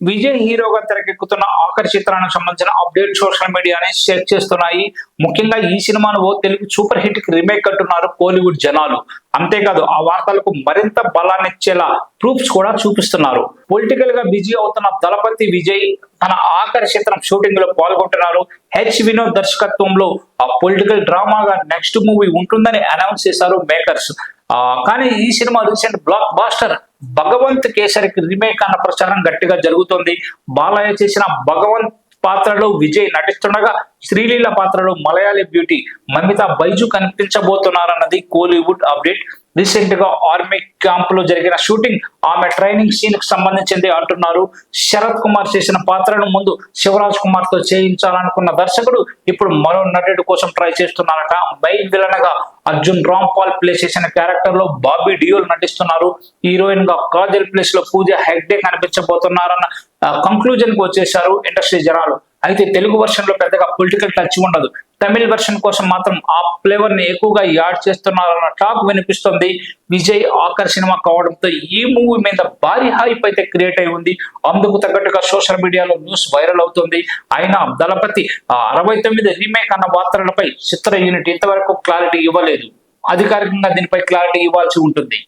విజయ్ హీరోగా తెరకెక్కుతున్న ఆఖరి చిత్రానికి సంబంధించిన అప్డేట్ సోషల్ మీడియాని షేర్ చేస్తున్నాయి. ముఖ్యంగా ఈ సినిమాను ఓ తెలుగు సూపర్ హిట్ కి రీమేక్ అంటున్నారు కోలీవుడ్ జనాలు. అంతేకాదు ఆ వార్తలకు మరింత బలాన్నిచ్చేలా ప్రూఫ్స్ కూడా చూపిస్తున్నారు. పొలిటికల్ గా బిజీ అవుతున్న దళపతి విజయ్ తన ఆఖరి చిత్రం షూటింగ్ లో పాల్గొంటున్నారు. వినోద్ దర్శకత్వంలో ఆ పొలిటికల్ డ్రామాగా నెక్స్ట్ మూవీ ఉంటుందని అనౌన్స్ చేశారు మేకర్స్. కానీ ఈ సినిమా రీసెంట్ బ్లాక్ బాస్టర్ భగవంత్ కేసరికి రీమేక్ అన్న ప్రచారం గట్టిగా జరుగుతోంది. బాలయ్య చేసిన భగవంత్ పాత్రలో విజయ్ నటిస్తుండగా శ్రీలీల పాత్రలో మలయాళీ బ్యూటీ మమితా బైజు కనిపించబోతున్నారన్నది కోలీవుడ్ అప్డేట్. రీసెంట్ గా ఆర్మీ క్యాంప్ లో జరిగిన షూటింగ్ ఆమె ట్రైనింగ్ సీన్ కి సంబంధించింది అంటున్నారు. శరత్ కుమార్ చేసిన పాత్రను ముందు శివరాజ్ కుమార్ తో చేయించాలనుకున్న దర్శకుడు ఇప్పుడు మరో నటుడి కోసం ట్రై చేస్తున్నారట. మెయిన్ విలన్ గా అర్జున్ రాంపాల్ ప్లే చేసిన క్యారెక్టర్ లో బాబీ డియోల్ నటిస్తున్నారు. హీరోయిన్ గా కాజల్ ప్లేస్ లో పూజా హెగ్డే కనిపించబోతున్నారన్న కంక్లూజన్ కు వచ్చేసారు ఇండస్ట్రీ జనాలు. అయితే తెలుగు వర్షన్ లో పెద్దగా పొలిటికల్ టచ్ ఉండదు. తమిళ వెర్షన్ కోసం మాత్రం ఆ ఫ్లేవర్ ని ఎక్కువగా యాడ్ చేస్తున్నారన్న టాక్ వినిపిస్తుంది. విజయ్ ఆఖరి సినిమా కావడంతో ఈ మూవీ మీద భారీ హైప్ అయితే క్రియేట్ అయి ఉంది. అందుకు తగ్గట్టుగా సోషల్ మీడియాలో న్యూస్ వైరల్ అవుతుంది. అయినా దళపతి 69 రీమేక్ అన్న వార్తలపై చిత్ర యూనిట్ ఇంతవరకు క్లారిటీ ఇవ్వలేదు. అధికారికంగా దీనిపై క్లారిటీ ఇవ్వాల్సి ఉంటుంది.